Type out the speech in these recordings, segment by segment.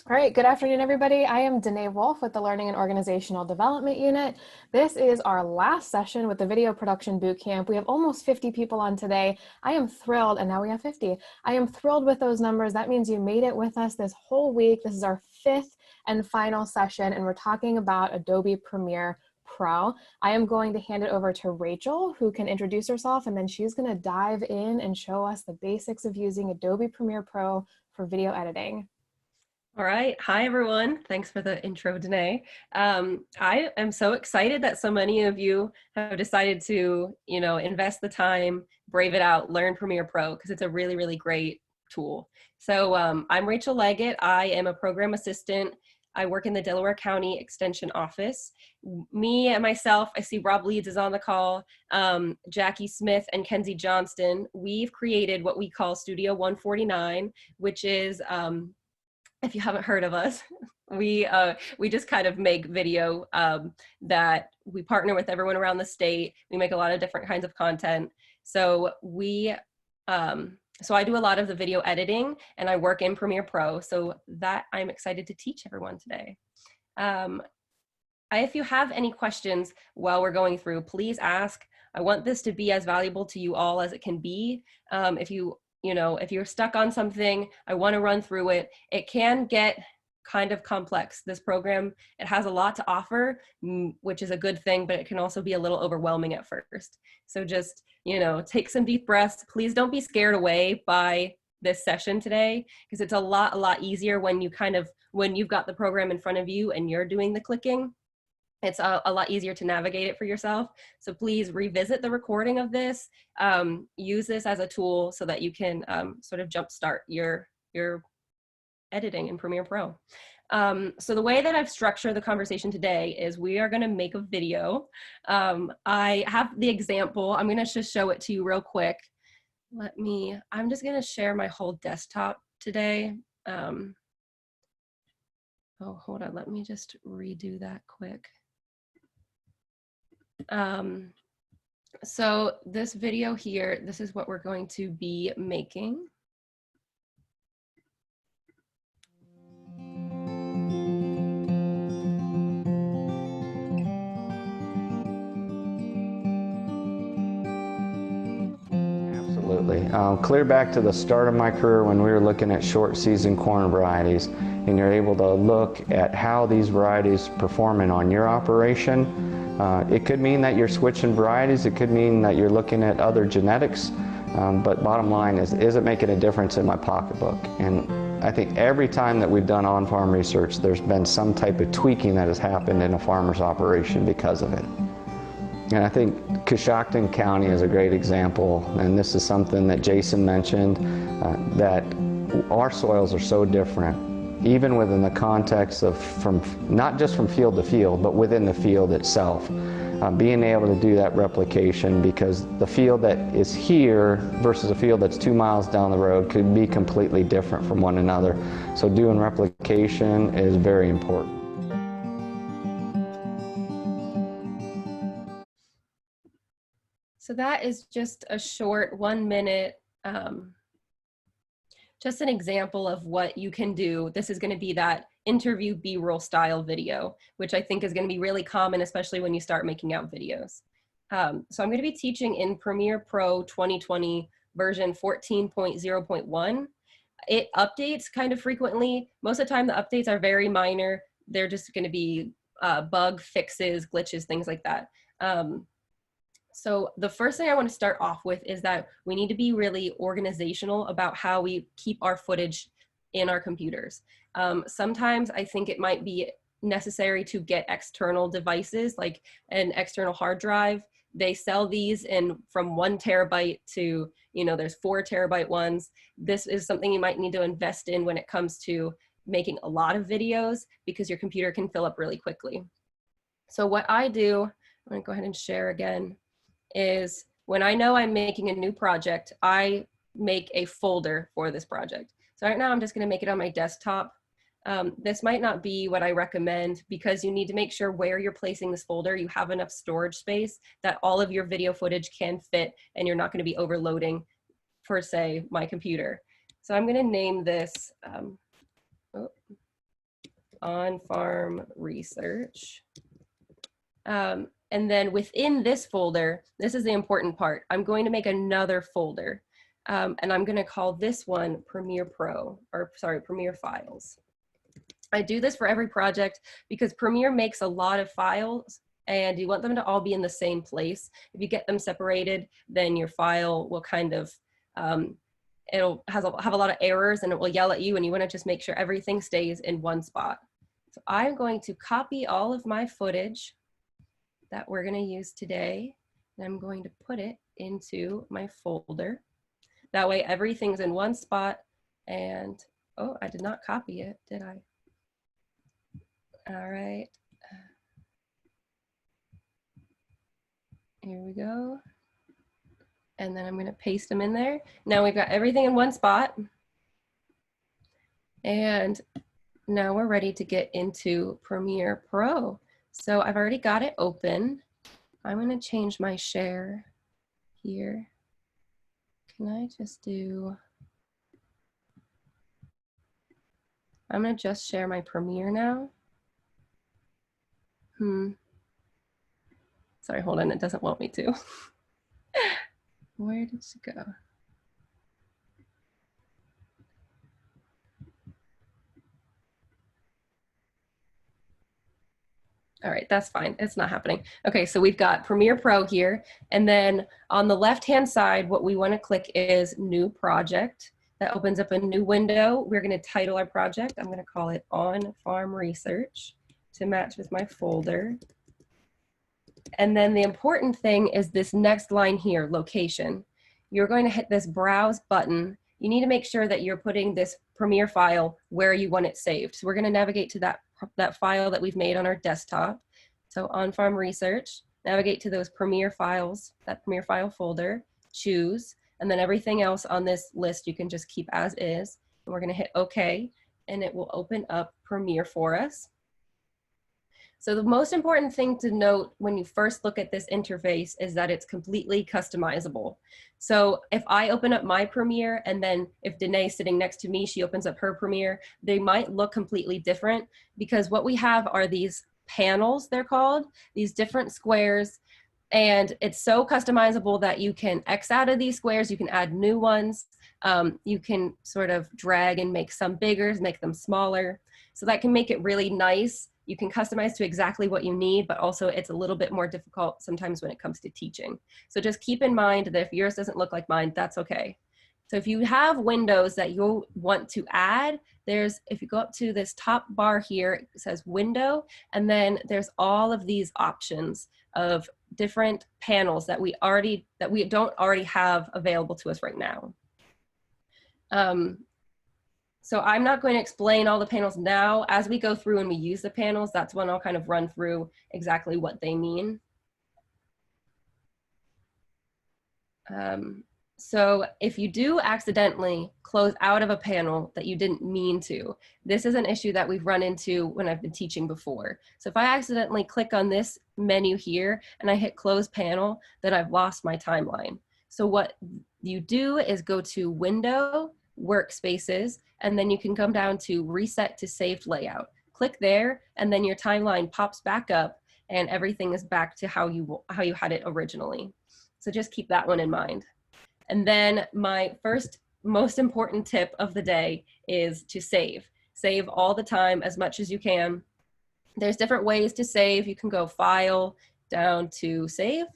All right, good afternoon, everybody. I am Danae Wolf with the Learning and Organizational Development Unit. This is our last session with the Video Production Bootcamp. We have almost 50 people on today. I am thrilled, and now we have 50. I am thrilled with those numbers. That means you made it with us this whole week. This is our fifth and final session, and we're talking about Adobe Premiere Pro. I am going to hand it over to Rachel, who can introduce herself, and then she's going to dive in and show us the basics of using Adobe Premiere Pro for video editing. All right. Hi, everyone. Thanks for the intro, Danae. I am so excited that so many of you have decided to, invest the time, brave it out, learn Premiere Pro, because it's a really, really great tool. So I'm Rachel Leggett. I am a program assistant. I work in the Delaware County Extension Office. Me and myself, I see Rob Leeds is on the call, Jackie Smith and Kenzie Johnston. We've created what we call Studio 149, which is, if you haven't heard of us, we just kind of make video that we partner with everyone around the state. We make a lot of different kinds of content. So so I do a lot of the video editing, and I work in Premiere Pro. So that I'm excited to teach everyone today. If you have any questions while we're going through, please ask. I want this to be as valuable to you all as it can be. If you're stuck on something, I want to run through it. It can get kind of complex. This program, it has a lot to offer, which is a good thing, but it can also be a little overwhelming at first. So just, take some deep breaths. Please don't be scared away by this session today, because it's a lot easier when you've got the program in front of you and you're doing the clicking. It's a lot easier to navigate it for yourself. So please revisit the recording of this, use this as a tool so that you can sort of jumpstart your editing in Premiere Pro. So the way that I've structured the conversation today is we are gonna make a video. I have the example. I'm gonna just show it to you real quick. I'm just gonna share my whole desktop today. Oh, hold on, let me just redo that quick. So this video here, this is what we're going to be making. Absolutely. Clear back to the start of my career when we were looking at short season corn varieties, and you're able to look at how these varieties performing on your operation. It could mean that you're switching varieties, it could mean that you're looking at other genetics, but bottom line is it making a difference in my pocketbook? And I think every time that we've done on-farm research, there's been some type of tweaking that has happened in a farmer's operation because of it. And I think Coshocton County is a great example, and this is something that Jason mentioned, that our soils are so different, even within the context of not just from field to field, but within the field itself. Being able to do that replication, because the field that is here versus a field that's 2 miles down the road could be completely different from one another. So doing replication is very important. So that is just a short 1 minute, just an example of what you can do. This is going to be that interview B-roll style video, which I think is going to be really common, especially when you start making out videos. So I'm going to be teaching in Premiere Pro 2020 version 14.0.1. It updates kind of frequently. Most of the time the updates are very minor. They're just going to be bug fixes, glitches, things like that. So the first thing I want to start off with is that we need to be really organizational about how we keep our footage in our computers. Sometimes I think it might be necessary to get external devices, like an external hard drive. They sell these from 1 terabyte to, there's 4 terabyte ones. This is something you might need to invest in when it comes to making a lot of videos, because your computer can fill up really quickly. So what I do, I'm going to go ahead and share again, is when I know I'm making a new project, I make a folder for this project. So right now I'm just going to make it on my desktop. This might not be what I recommend, because you need to make sure where you're placing this folder, you have enough storage space that all of your video footage can fit, and you're not going to be overloading for, say, my computer. So I'm going to name this, on-farm research. And then within this folder, this is the important part, I'm going to make another folder. And I'm going to call this one Premiere Pro, or sorry, Premiere Files. I do this for every project because Premiere makes a lot of files and you want them to all be in the same place. If you get them separated, then your file will kind of, it'll have a lot of errors and it will yell at you, and you want to just make sure everything stays in one spot. So I'm going to copy all of my footage that we're going to use today, and I'm going to put it into my folder. That way everything's in one spot. And oh, I did not copy it, did I? All right. Here we go. And then I'm going to paste them in there. Now we've got everything in one spot. And now we're ready to get into Premiere Pro. So I've already got it open. I'm going to change my share here. Can I just do, I'm going to just share my Premiere now. Sorry, hold on, it doesn't want me to. Where did it go? All right, that's fine. It's not happening. Okay, so we've got Premiere Pro here. And then on the left-hand side, what we want to click is New Project. That opens up a new window. We're going to title our project. I'm going to call it On Farm Research to match with my folder. And then the important thing is this next line here, location. You're going to hit this Browse button. You need to make sure that you're putting this Premiere file where you want it saved. So we're going to navigate to that file that we've made on our desktop. So on farm research, navigate to those Premiere files, that Premiere file folder, choose, and then everything else on this list you can just keep as is. And we're going to hit OK, and it will open up Premiere for us. So the most important thing to note when you first look at this interface is that it's completely customizable. So if I open up my Premiere and then if Danae's sitting next to me, she opens up her Premiere, they might look completely different because what we have are these panels, they're called, these different squares, and it's so customizable that you can X out of these squares, you can add new ones, you can sort of drag and make some bigger, make them smaller. So that can make it really nice. You can customize to exactly what you need, but also it's a little bit more difficult sometimes when it comes to teaching. So just keep in mind that if yours doesn't look like mine, that's okay. So if you have windows that you want to add, if you go up to this top bar here, it says window, and then there's all of these options of different panels that we don't already have available to us right now. So I'm not going to explain all the panels now. As we go through and we use the panels, that's when I'll kind of run through exactly what they mean. So if you do accidentally close out of a panel that you didn't mean to, this is an issue that we've run into when I've been teaching before. So if I accidentally click on this menu here and I hit close panel, then I've lost my timeline. So what you do is go to Window, Workspaces, and then you can come down to Reset to Saved Layout. Click there, and then your timeline pops back up, and everything is back to how you had it originally. So just keep that one in mind. And then my first most important tip of the day is to save. Save all the time, as much as you can. There's different ways to save. You can go File, down to Save.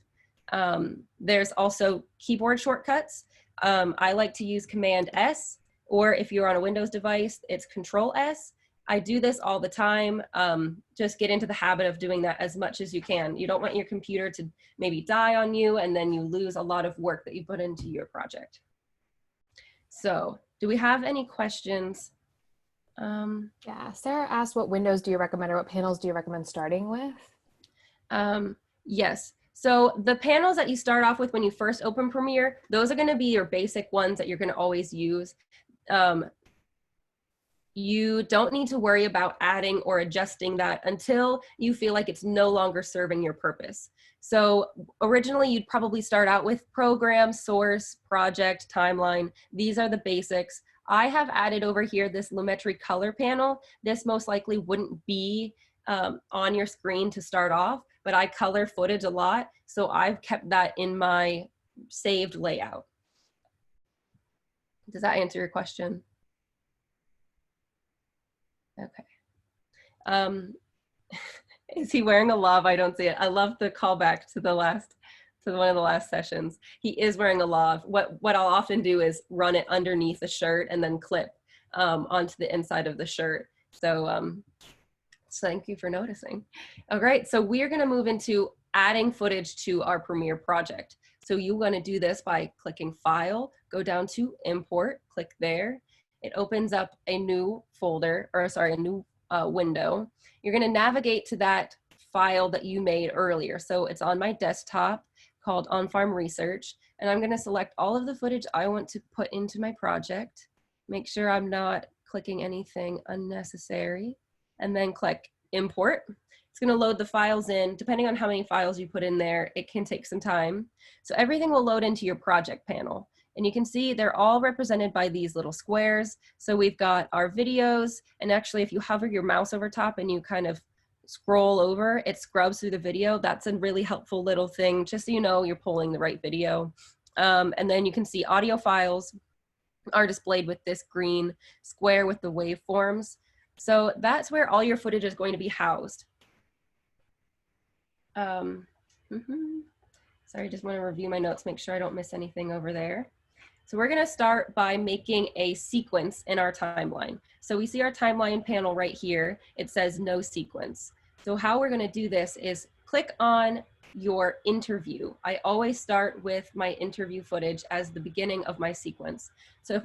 There's also keyboard shortcuts. I like to use Command S, or if you're on a Windows device, it's Control S. I do this all the time. Just get into the habit of doing that as much as you can. You don't want your computer to maybe die on you and then you lose a lot of work that you put into your project. So, do we have any questions? Yeah, Sarah asked, what windows do you recommend or what panels do you recommend starting with? Yes. So the panels that you start off with when you first open Premiere, those are going to be your basic ones that you're going to always use. You don't need to worry about adding or adjusting that until you feel like it's no longer serving your purpose. So originally you'd probably start out with program, source, project, timeline. These are the basics. I have added over here this Lumetri Color panel. This most likely wouldn't be on your screen to start off, but I color footage a lot, so I've kept that in my saved layout. Does that answer your question? Okay. Is he wearing a love? I don't see it. I love the callback to one of the last sessions. He is wearing a love. What I'll often do is run it underneath a shirt and then clip onto the inside of the shirt. So thank you for noticing. All right, so we are going to move into adding footage to our Premiere project. So you want to do this by clicking File, go down to Import, click there. It opens up a new folder, or sorry, a new window. You're going to navigate to that file that you made earlier. So it's on my desktop called On-Farm Research, and I'm going to select all of the footage I want to put into my project. Make sure I'm not clicking anything unnecessary, and then click Import. It's going to load the files in. Depending on how many files you put in there, it can take some time. So everything will load into your project panel. And you can see they're all represented by these little squares. So we've got our videos, and actually if you hover your mouse over top and you kind of scroll over, it scrubs through the video. That's a really helpful little thing, just so you know you're pulling the right video. And then you can see audio files are displayed with this green square with the waveforms. So that's where all your footage is going to be housed. Sorry, I just want to review my notes, make sure I don't miss anything over there. So we're going to start by making a sequence in our timeline. So we see our timeline panel right here. It says no sequence. So how we're going to do this is click on your interview. I always start with my interview footage as the beginning of my sequence. So if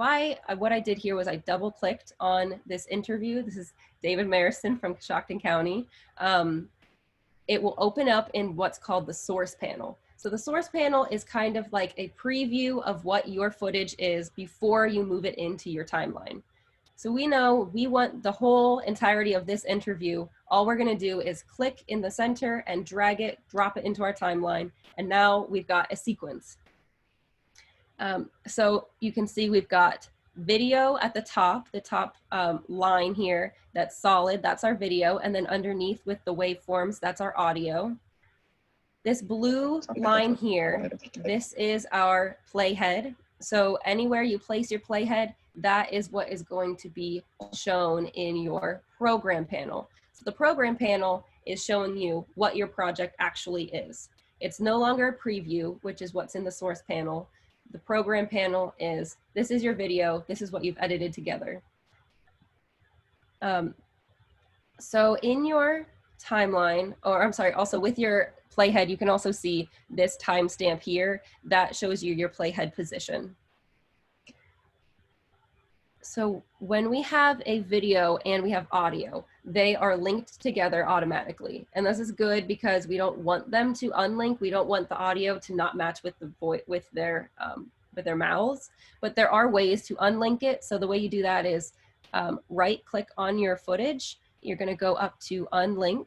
what I did here was I double clicked on this interview. This is David Marison from Coshocton County. It will open up in what's called the source panel. So the source panel is kind of like a preview of what your footage is before you move it into your timeline. So we know we want the whole entirety of this interview. All we're going to do is click in the center and drag it, drop it into our timeline, and now we've got a sequence. So you can see we've got video at the top line here, that's solid, that's our video, and then underneath with the waveforms, that's our audio. This blue line here, this is our playhead. So anywhere you place your playhead, that is what is going to be shown in your program panel. So the program panel is showing you what your project actually is. It's no longer a preview, which is what's in the source panel. The program panel is, this is your video, this is what you've edited together. So in your timeline, or I'm sorry, also with your playhead, you can also see this timestamp here that shows you your playhead position. So when we have a video and we have audio, they are linked together automatically. And this is good because we don't want them to unlink. We don't want the audio to not match with the voice, with their mouths, but there are ways to unlink it. So the way you do that is right click on your footage. You're going to go up to unlink,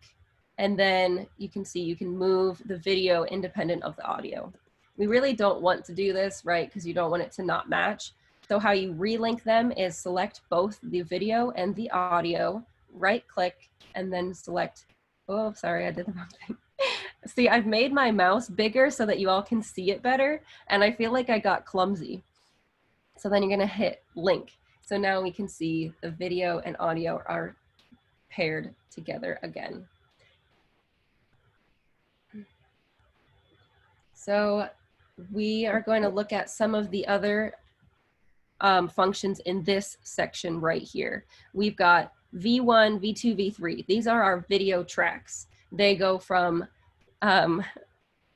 and then you can see you can move the video independent of the audio. We really don't want to do this, right? Because you don't want it to not match. So how you relink them is select both the video and the audio, right click, and then select, oh, sorry, I did the wrong thing. See, I've made my mouse bigger so that you all can see it better, and I feel like I got clumsy. So then you're gonna hit link. So now we can see the video and audio are paired together again. So we are going to look at some of the other functions in this section right here. We've got V1, V2, V3. These are our video tracks. They go from,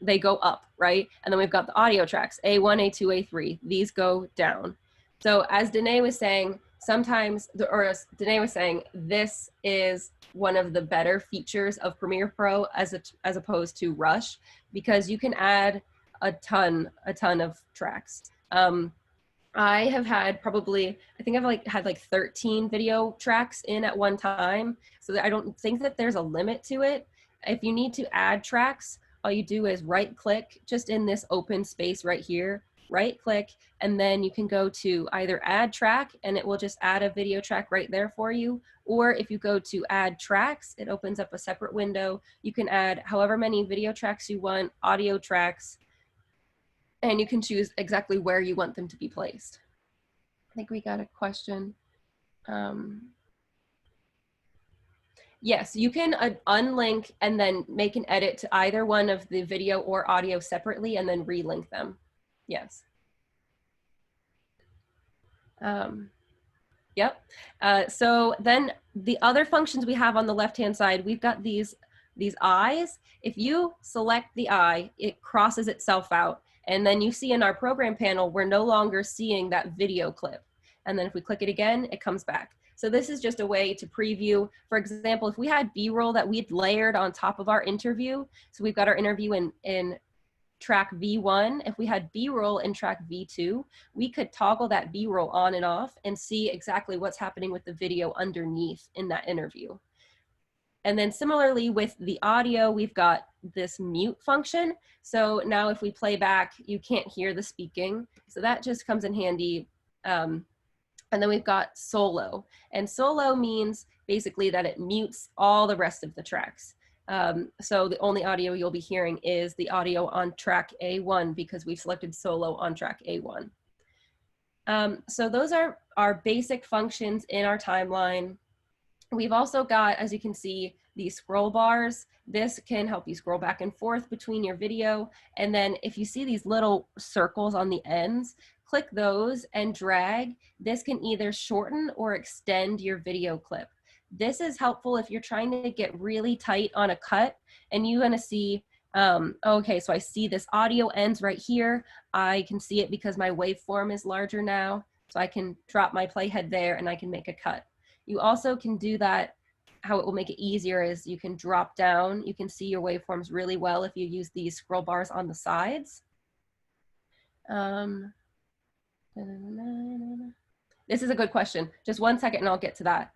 they go up, right? And then we've got the audio tracks, A1, A2, A3. These go down. So as Danae was saying, sometimes, or as Danae was saying, this is one of the better features of Premiere Pro as opposed to Rush, because you can add a ton of tracks. I have had probably, I think I've had like 13 video tracks in at one time. So I don't think that there's a limit to it. If you need to add tracks, all you do is right click just in this open space right here right click, and then you can go to either add track and it will just add a video track right there for you. Or if you go to add tracks, it opens up a separate window. You can add however many video tracks you want, audio tracks, and you can choose exactly where you want them to be placed. I think we got a question. Yes, you can unlink and then make an edit to either one of the video or audio separately and then relink them. Yes. Yep. So then the other functions we have on the left-hand side, we've got these eyes. If you select the eye, it crosses itself out. And then you see in our program panel, we're no longer seeing that video clip. And then if we click it again, it comes back. So this is just a way to preview. For example, if we had B-roll that we'd layered on top of our interview, so we've got our interview in track V1, if we had B-roll in track V2, we could toggle that B-roll on and off and see exactly what's happening with the video underneath in that interview. And then similarly with the audio, we've got this mute function. So now if we play back, you can't hear the speaking. So that just comes in handy. And then we've got solo. And solo means basically that it mutes all the rest of the tracks. So the only audio you'll be hearing is the audio on track A1 because we've selected solo on track A1. So those are our basic functions in our timeline. We've also got, as you can see, these scroll bars. This can help you scroll back and forth between your video. And then if you see these little circles on the ends, click those and drag. This can either shorten or extend your video clip. This is helpful if you're trying to get really tight on a cut and you're gonna see, okay, so I see this audio ends right here. I can see it because my waveform is larger now. So I can drop my playhead there and I can make a cut. You also can do that. How it will make it easier is you can drop down. You can see your waveforms really well if you use these scroll bars on the sides. This is a good question. Just 1 second and I'll get to that.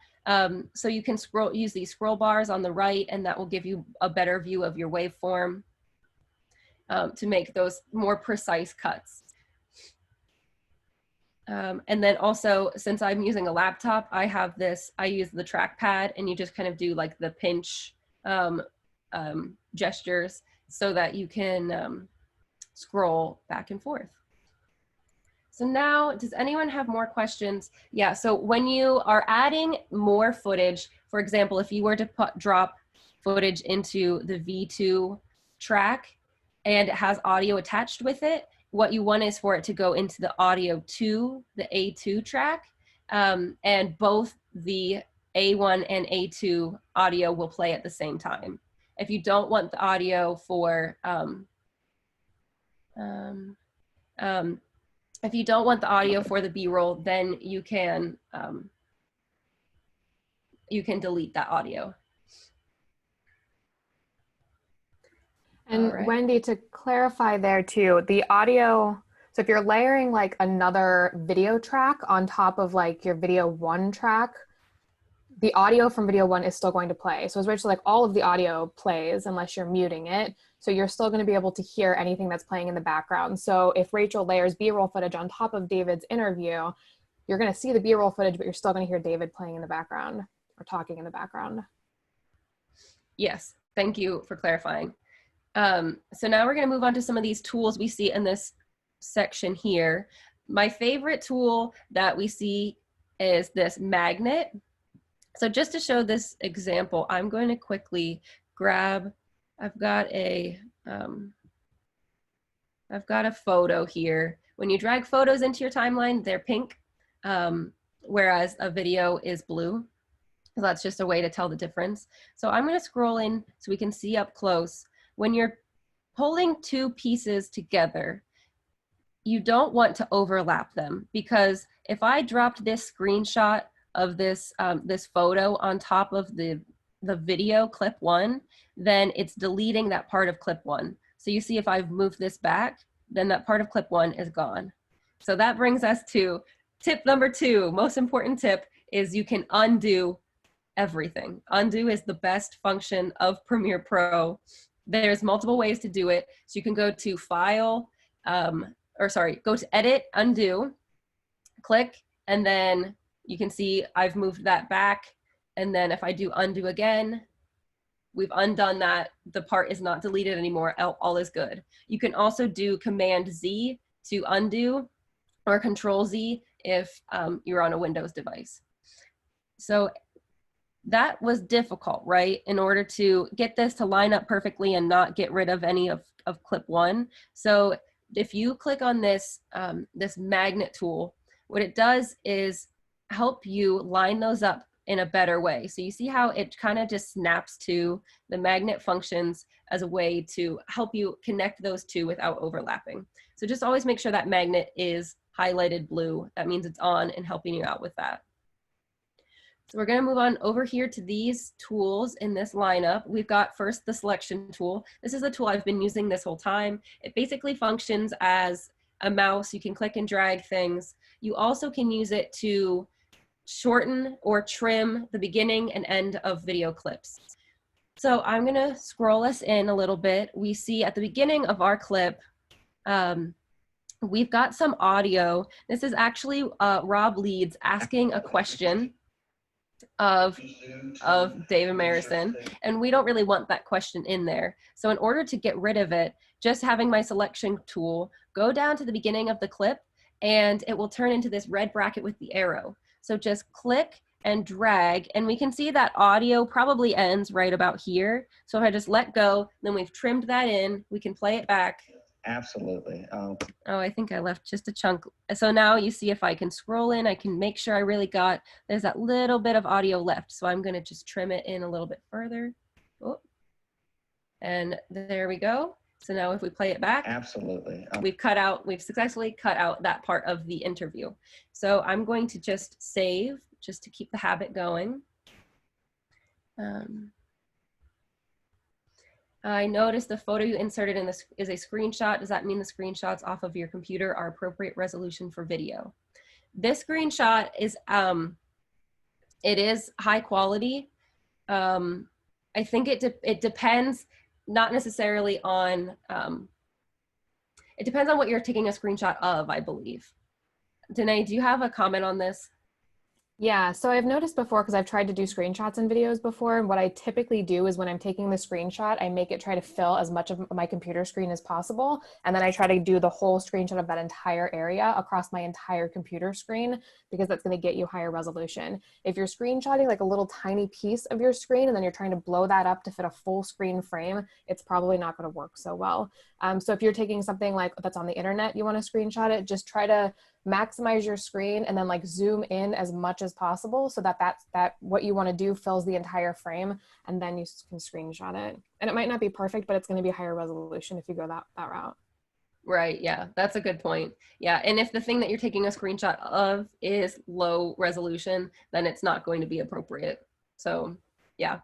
So you can use these scroll bars on the right and that will give you a better view of your waveform to make those more precise cuts. And then also, since I'm using a laptop, I use the trackpad and you just kind of do like the pinch gestures so that you can scroll back and forth. So now, does anyone have more questions? Yeah, so when you are adding more footage, for example, if you were to drop footage into the V2 track and it has audio attached with it, what you want is for it to go into the audio 2, the A2 track, and both the A1 and A2 audio will play at the same time. If you don't want the audio for, if you don't want the audio for the B-roll, then you can delete that audio. And right. Wendy, to clarify there too, the audio, so if you're layering like another video track on top of like your video 1 track, the audio from video 1 is still going to play. So as Rachel, like all of the audio plays unless you're muting it. So you're still going to be able to hear anything that's playing in the background. So if Rachel layers B-roll footage on top of David's interview, you're going to see the B-roll footage, but you're still going to hear David playing in the background or talking in the background. Yes, thank you for clarifying. So now we're going to move on to some of these tools we see in this section here. My favorite tool that we see is this magnet. So just to show this example, I'm going to quickly grab, I've got a photo here. When you drag photos into your timeline, they're pink, whereas a video is blue. So that's just a way to tell the difference. So I'm going to scroll in so we can see up close. When you're pulling two pieces together, you don't want to overlap them, because if I dropped this screenshot of this, this photo on top of the video clip 1, then it's deleting that part of clip 1. So you see if I've moved this back, then that part of clip 1 is gone. So that brings us to tip number 2. Most important tip is you can undo everything. Undo is the best function of Premiere Pro. There's multiple ways to do it. So you can go to File, or sorry, go to edit, undo, click, and then you can see I've moved that back. And then if I do undo again, we've undone that. The part is not deleted anymore. All is good. You can also do Command Z to undo, or Control Z if you're on a Windows device. So that was difficult, right? In order to get this to line up perfectly and not get rid of any of clip one. So if you click on this, this magnet tool, what it does is help you line those up in a better way. So you see how it kind of just snaps to the magnet functions as a way to help you connect those two without overlapping. So just always make sure that magnet is highlighted blue. That means it's on and helping you out with that. So we're going to move on over here to these tools in this lineup. We've got first the selection tool. This is a tool I've been using this whole time. It basically functions as a mouse. You can click and drag things. You also can use it to shorten or trim the beginning and end of video clips. So I'm going to scroll us in a little bit. We see at the beginning of our clip, we've got some audio. This is actually Rob Leeds asking a question of David Marison, and we don't really want that question in there. So in order to get rid of it, just having my selection tool, go down to the beginning of the clip, and it will turn into this red bracket with the arrow. So just click and drag, and we can see that audio probably ends right about here. So if I just let go, then we've trimmed that in, we can play it back. Absolutely. Oh, I think I left just a chunk. So now you see if I can scroll in, I can make sure I really got, there's that little bit of audio left. So I'm going to just trim it in a little bit further. Oh. And there we go. So now if we play it back, Absolutely. We've successfully cut out that part of the interview. So I'm going to just save just to keep the habit going. I noticed the photo you inserted in this is a screenshot. Does that mean the screenshots off of your computer are appropriate resolution for video? This screenshot is, it is high quality. I think it depends, not necessarily on, it depends on what you're taking a screenshot of, I believe. Danae, do you have a comment on this? Yeah, so I've noticed before, because I've tried to do screenshots and videos before, and what I typically do is when I'm taking the screenshot, I make it try to fill as much of my computer screen as possible, and then I try to do the whole screenshot of that entire area across my entire computer screen, because that's going to get you higher resolution. If you're screenshotting like a little tiny piece of your screen and then you're trying to blow that up to fit a full screen frame, it's probably not going to work so well. So if you're taking something like that's on the internet, you want to screenshot it, just try to maximize your screen and then like zoom in as much as possible so that what you want to do fills the entire frame, and then you can screenshot it. And it might not be perfect, but it's going to be higher resolution if you go that route. Right, yeah, that's a good point. Yeah, and if the thing that you're taking a screenshot of is low resolution, then it's not going to be appropriate. So yeah.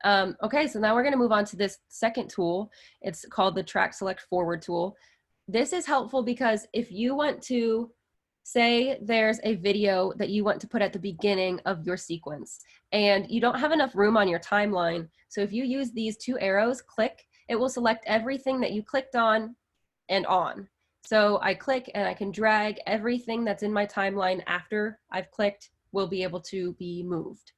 Okay, so now we're going to move on to this second tool. It's called the Track Select Forward tool. This is helpful because if you want to, say there's a video that you want to put at the beginning of your sequence and you don't have enough room on your timeline. So if you use these two arrows, click, it will select everything that you clicked on and on. So I click and I can drag everything that's in my timeline after I've clicked will be able to be moved.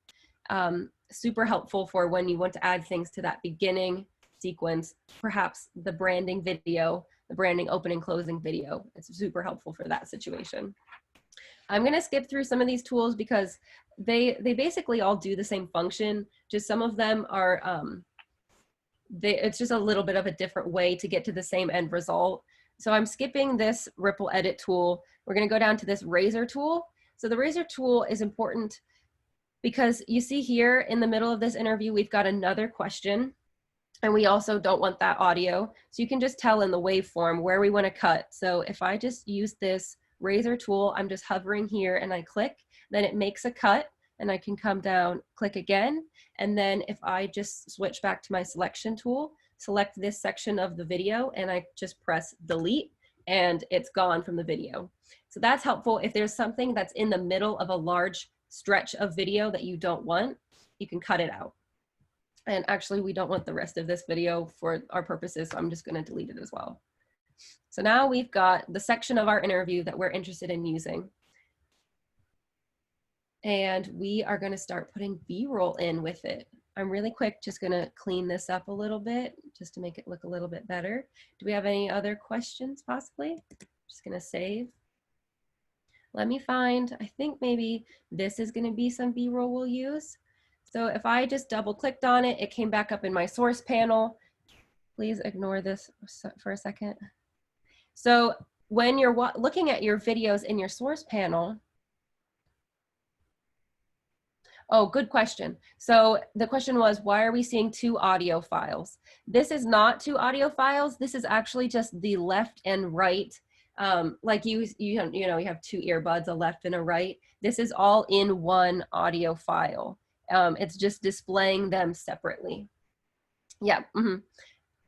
Super helpful for when you want to add things to that beginning sequence, perhaps the branding video, the branding opening closing video. It's super helpful for that situation. I'm going to skip through some of these tools because they basically all do the same function, just some of them are, it's just a little bit of a different way to get to the same end result. So I'm skipping this ripple edit tool. We're going to go down to this razor tool. So the razor tool is important because you see here in the middle of this interview, we've got another question. And we also don't want that audio. So you can just tell in the waveform where we want to cut. So if I just use this razor tool, I'm just hovering here and I click, then it makes a cut and I can come down, click again. And then if I just switch back to my selection tool, select this section of the video and I just press delete and it's gone from the video. So that's helpful. If there's something that's in the middle of a large stretch of video that you don't want, you can cut it out. And actually we don't want the rest of this video for our purposes, so I'm just going to delete it as well. So now we've got the section of our interview that we're interested in using. And we are going to start putting B-roll in with it. I'm really quick just going to clean this up a little bit just to make it look a little bit better. Do we have any other questions possibly? Just going to save. Let me find, I think maybe this is going to be some B-roll we'll use. So if I just double clicked on it, it came back up in my source panel. Please ignore this for a second. So when you're looking at your videos in your source panel, oh, good question. So the question was, why are we seeing two audio files? This is not two audio files. This is actually just the left and right. Like you have two earbuds, a left and a right. This is all in one audio file. It's just displaying them separately. Yeah.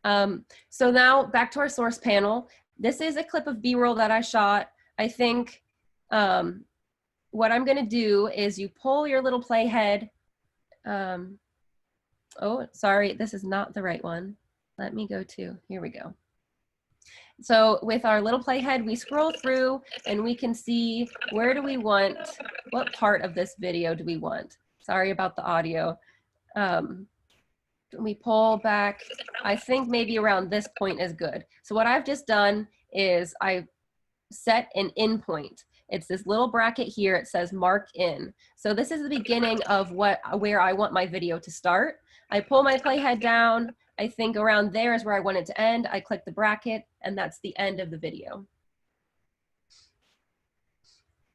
So now back to our source panel. This is a clip of B-roll that I shot. I think what I'm gonna do is you pull your little playhead. Oh, sorry, this is not the right one. Let me go to, here we go. So with our little playhead, we scroll through and we can see where do we want, what part of this video do we want? Sorry about the audio. We pull back, I think maybe around this point is good. So what I've just done is I set an in point. It's this little bracket here. It says mark in. So this is the beginning of where I want my video to start. I pull my playhead down. I think around there is where I want it to end. I click the bracket and that's the end of the video.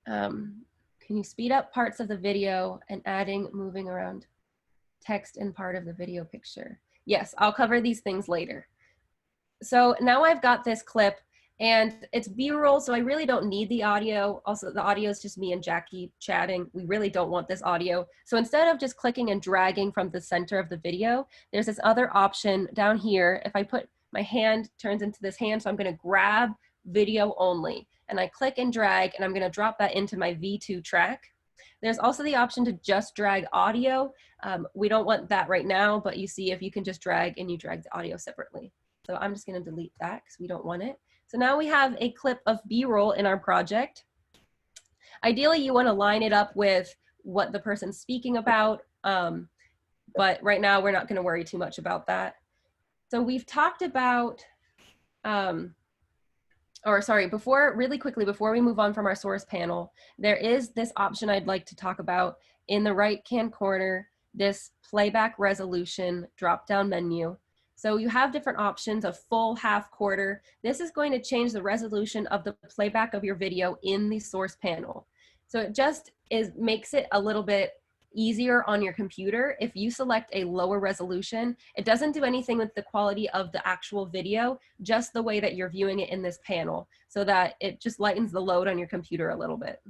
Can you speed up parts of the video and moving around text in part of the video picture? Yes, I'll cover these things later. So now I've got this clip and it's B-roll, so I really don't need the audio. Also, the audio is just me and Jackie chatting. We really don't want this audio. So instead of just clicking and dragging from the center of the video, there's this other option down here. If I put my hand, turns into this hand, so I'm gonna grab video only. And I click and drag, and I'm gonna drop that into my V2 track. There's also the option to just drag audio. We don't want that right now, but you see if you can just drag and you drag the audio separately. So I'm just gonna delete that because we don't want it. So now we have a clip of B-roll in our project. Ideally, you wanna line it up with what the person's speaking about, but right now we're not gonna worry too much about that. So we've talked about, really quickly, before we move on from our source panel, there is this option I'd like to talk about in the right-hand corner, this playback resolution drop-down menu. So you have different options of full, half, quarter. This is going to change the resolution of the playback of your video in the source panel. So it just makes it a little bit easier on your computer. If you select a lower resolution, it doesn't do anything with the quality of the actual video, just the way that you're viewing it in this panel, so that it just lightens the load on your computer a little bit.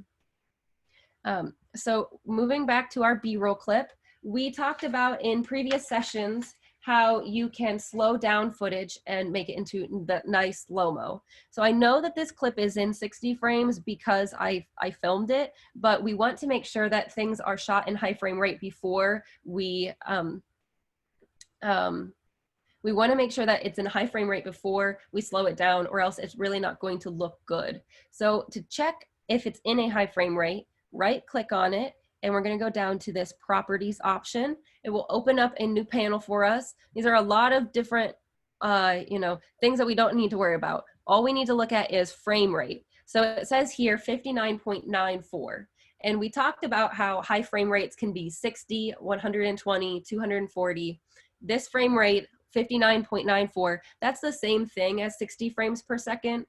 So moving back to our B-roll clip, we talked about in previous sessions how you can slow down footage and make it into the nice slow-mo. So I know that this clip is in 60 frames because I filmed it, but we want to make sure that things are shot in high frame rate before we want to make sure that it's in high frame rate before we slow it down, or else it's really not going to look good. So to check if it's in a high frame rate, right click on it, and we're going to go down to this properties option. It will open up a new panel for us. These are a lot of different things that we don't need to worry about. All we need to look at is frame rate. So it says here 59.94. And we talked about how high frame rates can be 60, 120, 240. This frame rate, 59.94, that's the same thing as 60 frames per second.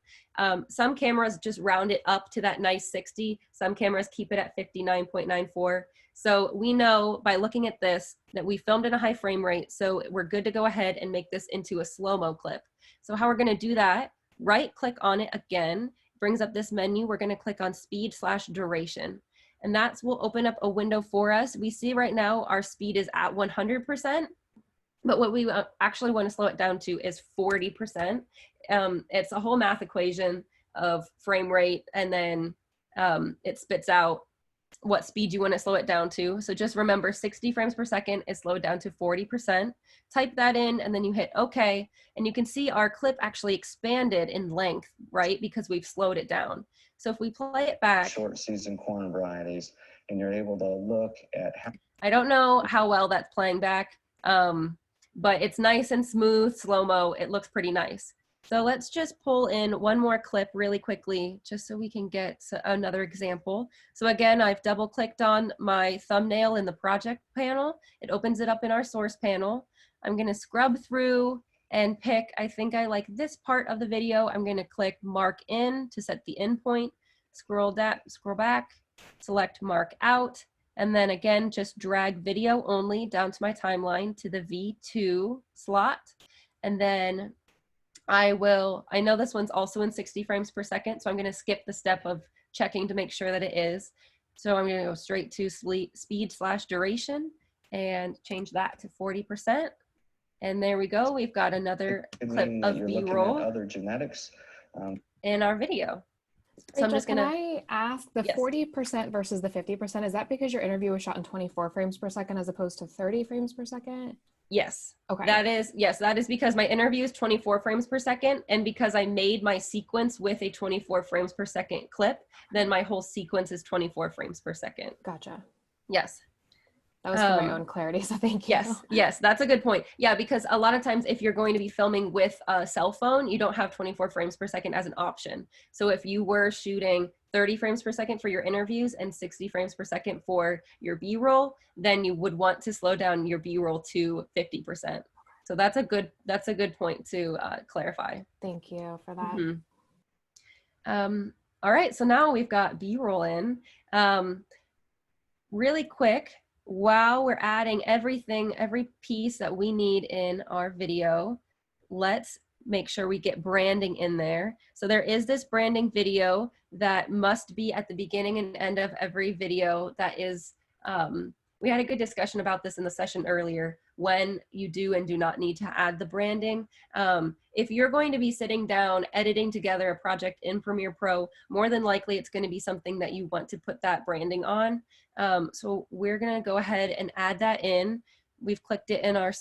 Some cameras just round it up to that nice 60. Some cameras keep it at 59.94. So we know by looking at this that we filmed in a high frame rate, so we're good to go ahead and make this into a slow-mo clip. So how we're gonna do that, right click on it again, brings up this menu. We're gonna click on speed/duration. And that will open up a window for us. We see right now our speed is at 100%. But what we actually want to slow it down to is 40%. It's a whole math equation of frame rate, and then it spits out what speed you want to slow it down to. So just remember 60 frames per second is slowed down to 40%. Type that in and then you hit OK. And you can see our clip actually expanded in length, right? Because we've slowed it down. So if we play it back. Short season corn varieties, and you're able to look at how. I don't know how well that's playing back, but it's nice and smooth, slow-mo. It looks pretty nice. So let's just pull in one more clip really quickly, just so we can get another example. So again, I've double-clicked on my thumbnail in the project panel. It opens it up in our source panel. I'm going to scrub through and pick, I think I like this part of the video. I'm going to click Mark In to set the in point. Scroll back, select Mark Out. And then again, just drag video only down to my timeline to the V2 slot. And then I know this one's also in 60 frames per second, so I'm gonna skip the step of checking to make sure that it is. So I'm gonna go straight to speed/duration and change that to 40%. And there we go, we've got another clip of B-roll other genetics in our video. So Rachel, can I ask the 40% versus the 50%? Is that because your interview was shot in 24 frames per second as opposed to 30 frames per second? Yes. Okay. That is because my interview is 24 frames per second, and because I made my sequence with a 24 frames per second clip, then my whole sequence is 24 frames per second. Gotcha. Yes. That was for my own clarity, so thank you. Yes, that's a good point. Yeah, because a lot of times if you're going to be filming with a cell phone, you don't have 24 frames per second as an option. So if you were shooting 30 frames per second for your interviews and 60 frames per second for your B-roll, then you would want to slow down your B-roll to 50%. So that's a good point to clarify. Thank you for that. All right, so now we've got B-roll in. Really quick, while we're adding every piece that we need in our video, let's make sure we get branding in there. So there is this branding video that must be at the beginning and end of every video. That is, we had a good discussion about this in the session earlier, when you do and do not need to add the branding. If you're going to be sitting down editing together a project in Premiere Pro, more than likely it's going to be something that you want to put that branding on. So we're going to go ahead and add that in. We've clicked it in our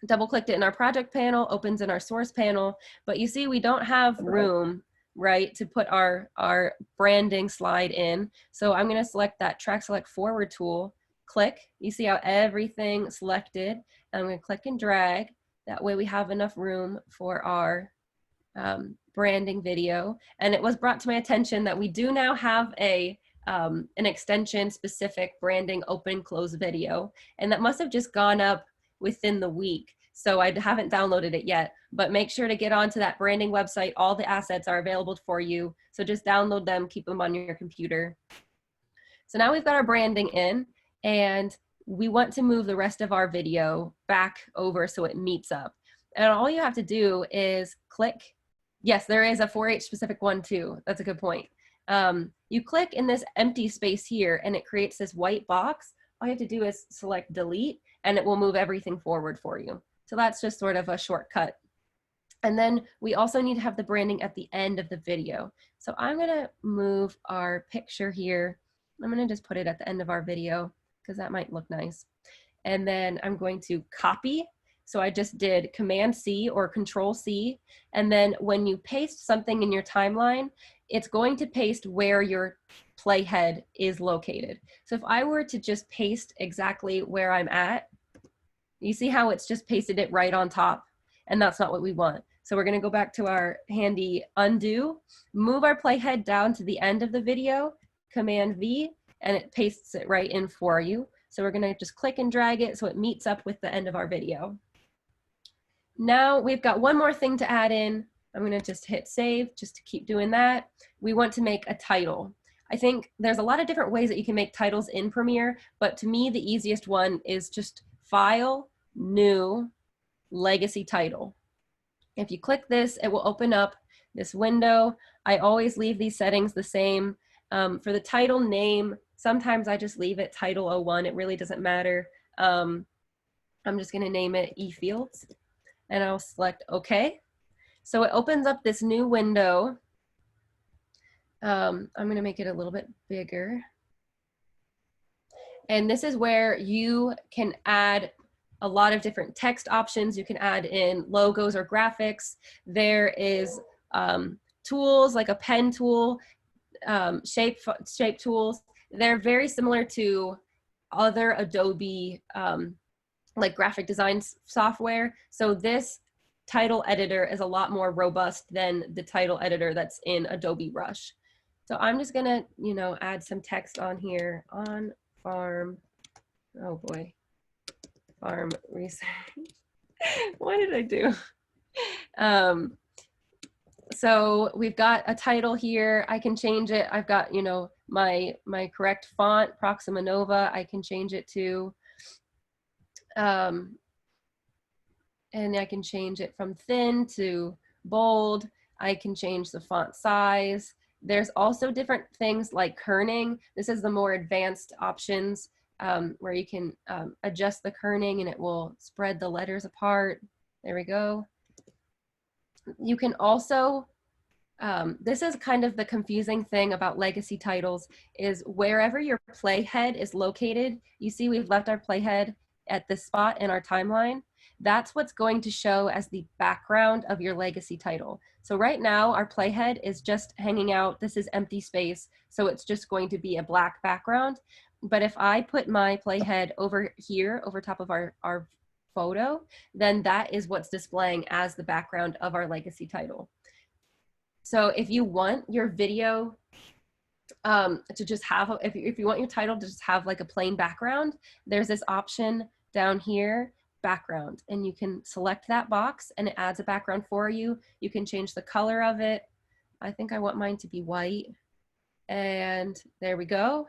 double-clicked it in our project panel, opens in our source panel, but you see we don't have room, right, to put our branding slide in. So I'm going to select that track select forward tool, click, you see how everything selected. I'm going to click and drag. That way we have enough room for our branding video. And it was brought to my attention that we do now have an extension specific branding open close video, and that must have just gone up within the week. So I haven't downloaded it yet, but make sure to get onto that branding website. All the assets are available for you. So just download them, keep them on your computer. So now we've got our branding in, and we want to move the rest of our video back over so it meets up. And all you have to do is click. Yes, there is a 4H specific one too. That's a good point. You click in this empty space here and it creates this white box. All you have to do is select delete and it will move everything forward for you. So that's just sort of a shortcut. And then we also need to have the branding at the end of the video. So I'm gonna move our picture here. I'm gonna just put it at the end of our video because that might look nice. And then I'm going to copy. So I just did Command C or Control C. And then when you paste something in your timeline, it's going to paste where your playhead is located. So if I were to just paste exactly where I'm at, you see how it's just pasted it right on top, and that's not what we want. So we're gonna go back to our handy undo, move our playhead down to the end of the video, Command V, and it pastes it right in for you. So we're gonna just click and drag it so it meets up with the end of our video. Now we've got one more thing to add in. I'm gonna just hit save just to keep doing that. We want to make a title. I think there's a lot of different ways that you can make titles in Premiere, but to me the easiest one is just File, New, Legacy Title. If you click this, it will open up this window. I always leave these settings the same. For the title name, sometimes I just leave it Title 01. It really doesn't matter. I'm just gonna name it eFields, and I'll select OK. So it opens up this new window I'm going to make it a little bit bigger. And this is where you can add a lot of different text options. You can add in logos or graphics. There is tools like a pen tool, shape tools. They're very similar to other Adobe like graphic design software. So this title editor is a lot more robust than the title editor that's in Adobe Rush. So I'm just gonna, you know, add some text on here on farm. Oh boy, farm research. What did I do? So we've got a title here. I can change it. I've got, you know, my correct font, Proxima Nova. I can change it to, and I can change it from thin to bold. I can change the font size. There's also different things like kerning. This is the more advanced options where you can adjust the kerning and it will spread the letters apart. There we go. You can also, this is kind of the confusing thing about legacy titles, is wherever your playhead is located, you see we've left our playhead at this spot in our timeline. That's what's going to show as the background of your legacy title. So right now our playhead is just hanging out. This is empty space. So it's just going to be a black background. But if I put my playhead over here, over top of our photo, then that is what's displaying as the background of our legacy title. So if you want your video to just have, if you want your title to just have like a plain background, there's this option down here, background, and you can select that box and it adds a background for you. You can change the color of it. I think I want mine to be white, and there we go.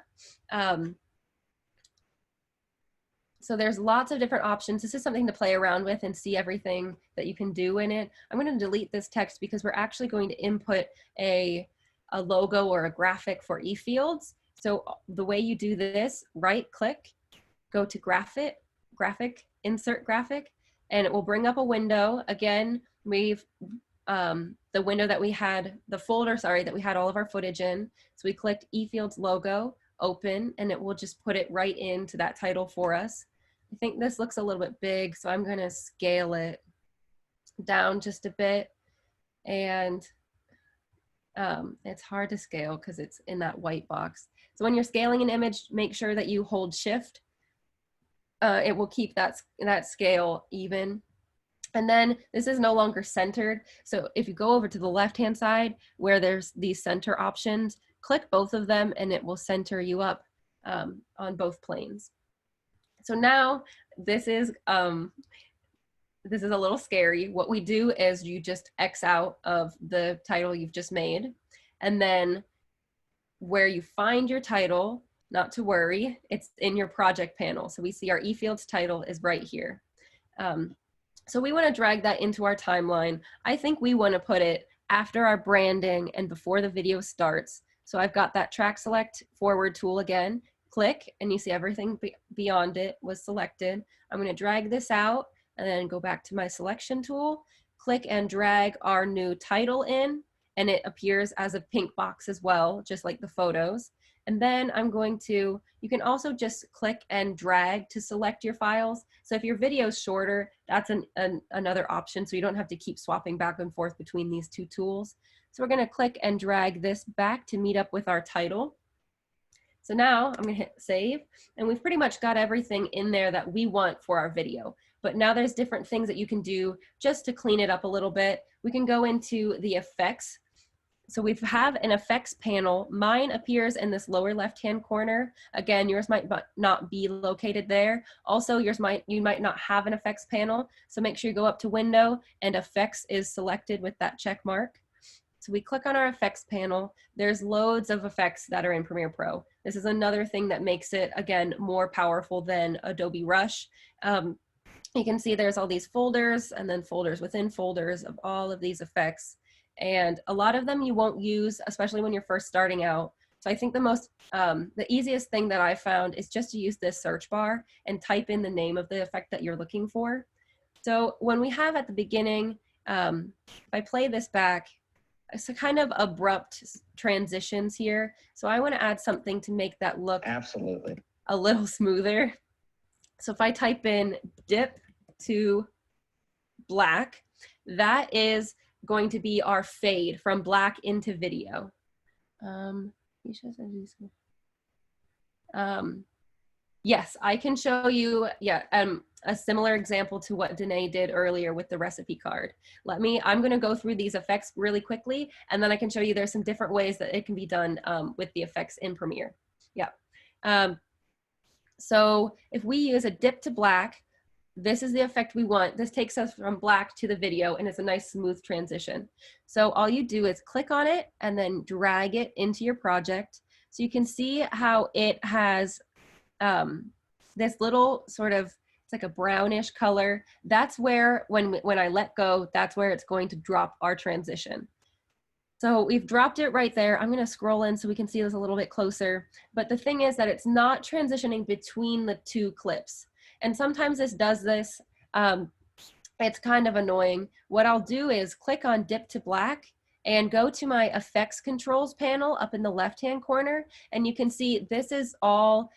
So there's lots of different options. This is something to play around with and see everything that you can do in it. I'm going to delete this text because we're actually going to input a logo or a graphic for eFields. So the way you do this, right click, go to graphic, insert graphic, and it will bring up a window. Again, we've the window that we had, the folder, sorry, that we had all of our footage in. So we clicked eFields logo, open, and it will just put it right into that title for us. I think this looks a little bit big, so I'm gonna scale it down just a bit. And it's hard to scale because it's in that white box. So when you're scaling an image, make sure that you hold shift. It will keep that scale even. And then this is no longer centered. So if you go over to the left-hand side where there's these center options, click both of them and it will center you up on both planes. So now this is a little scary. What we do is you just X out of the title you've just made, and then where you find your title, not to worry, it's in your project panel. So we see our eFields title is right here. So we want to drag that into our timeline. I think we want to put it after our branding and before the video starts. So I've got that track select forward tool again. Click, and you see everything beyond it was selected. I'm going to drag this out and then go back to my selection tool. Click and drag our new title in, and it appears as a pink box as well, just like the photos. And then I'm going to, you can also just click and drag to select your files. So if your video is shorter, that's another option, so you don't have to keep swapping back and forth between these two tools. So we're going to click and drag this back to meet up with our title. So now I'm going to hit save, and we've pretty much got everything in there that we want for our video. But now there's different things that you can do just to clean it up a little bit. We can go into the effects. So we have an effects panel. Mine appears in this lower left-hand corner. Again, yours might not be located there. Also, you might not have an effects panel. So make sure you go up to Window, and Effects is selected with that check mark. So we click on our effects panel. There's loads of effects that are in Premiere Pro. This is another thing that makes it, again, more powerful than Adobe Rush. You can see there's all these folders and then folders within folders of all of these effects. And a lot of them you won't use, especially when you're first starting out. So I think the easiest thing that I found is just to use this search bar and type in the name of the effect that you're looking for. So when we have at the beginning, if I play this back, so kind of abrupt transitions here. So I want to add something to make that look Absolutely. a little smoother. So if I type in dip to black, that is going to be our fade from black into video. Yes, I can show you, a similar example to what Danae did earlier with the recipe card. I'm gonna go through these effects really quickly, and then I can show you there's some different ways that it can be done with the effects in Premiere. Yeah. So if we use a dip to black, this is the effect we want. This takes us from black to the video, and it's a nice smooth transition. So all you do is click on it and then drag it into your project. So you can see how it has this little sort of, it's like a brownish color. That's where, when I let go, that's where it's going to drop our transition. So we've dropped it right there. I'm going to scroll in so we can see this a little bit closer. But the thing is that it's not transitioning between the two clips. And sometimes this does this. It's kind of annoying. What I'll do is click on dip to black and go to my effects controls panel up in the left-hand corner. And you can see this is all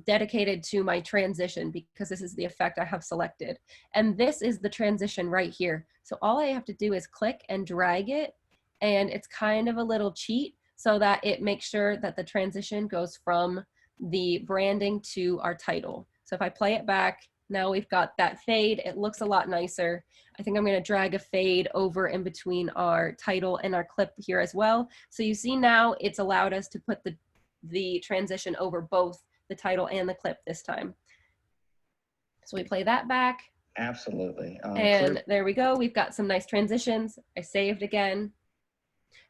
dedicated to my transition because this is the effect I have selected. And this is the transition right here. So all I have to do is click and drag it. And it's kind of a little cheat so that it makes sure that the transition goes from the branding to our title. So if I play it back, now we've got that fade. It looks a lot nicer. I think I'm going to drag a fade over in between our title and our clip here as well. So you see now it's allowed us to put the transition over both the title and the clip this time. So we play that back. Absolutely. And there we go. We've got some nice transitions. I saved again.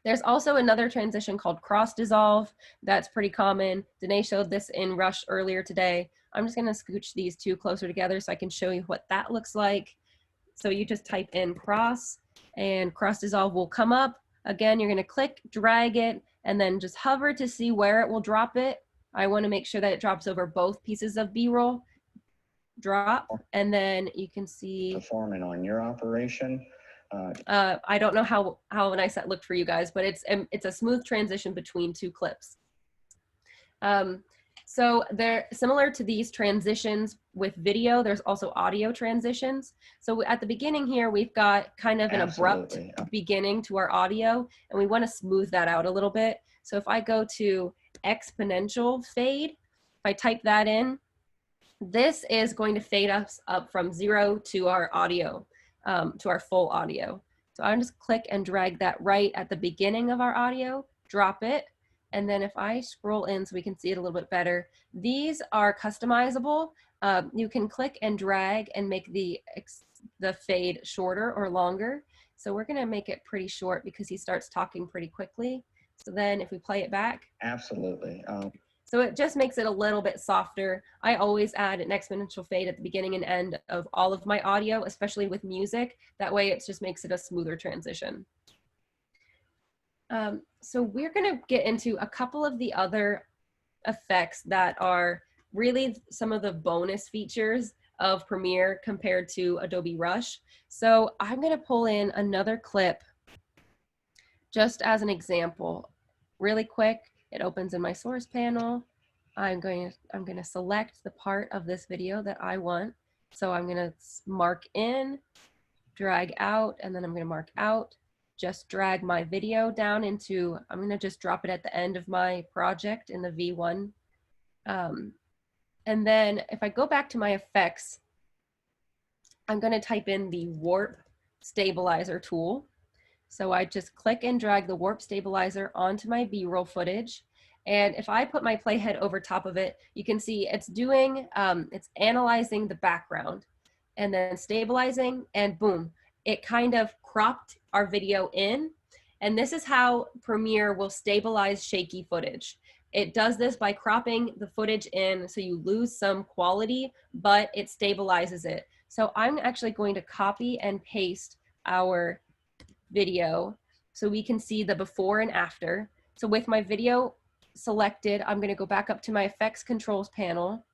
There's also another transition called cross dissolve. That's pretty common. Danae showed this in Rush earlier today. I'm just gonna scooch these two closer together so I can show you what that looks like. So you just type in cross and cross dissolve will come up. Again, you're gonna click, drag it, and then just hover to see where it will drop it. I wanna make sure that it drops over both pieces of B-roll. Drop, and then you can see performing on your operation. I don't know how nice that looked for you guys, but it's a smooth transition between two clips. So they're similar to these transitions with video. There's also audio transitions. So at the beginning here, we've got kind of an abrupt beginning to our audio, and we want to smooth that out a little bit. So if I go to exponential fade, if I type that in, this is going to fade us up from 0 to our audio. To our full audio. So I'm just click and drag that right at the beginning of our audio, drop it, and then if I scroll in so we can see it a little bit better, these are customizable. You can click and drag and make the fade shorter or longer. So we're gonna make it pretty short because he starts talking pretty quickly. So then if we play it back. Absolutely. So it just makes it a little bit softer. I always add an exponential fade at the beginning and end of all of my audio, especially with music. That way it just makes it a smoother transition. So we're gonna get into a couple of the other effects that are really some of the bonus features of Premiere compared to Adobe Rush. So I'm gonna pull in another clip just as an example, really quick. It opens in my source panel. I'm going to select the part of this video that I want. So I'm going to mark in, drag out, and then I'm going to mark out. Just drag my video down into, I'm going to just drop it at the end of my project in the V1. And then if I go back to my effects, I'm going to type in the warp stabilizer tool. So I just click and drag the warp stabilizer onto my B-roll footage. And if I put my playhead over top of it, you can see it's doing, it's analyzing the background and then stabilizing, and boom, it kind of cropped our video in. And this is how Premiere will stabilize shaky footage. It does this by cropping the footage in so you lose some quality, but it stabilizes it. So I'm actually going to copy and paste our video so we can see the before and after. So with my video selected, I'm going to go back up to my effects controls panel,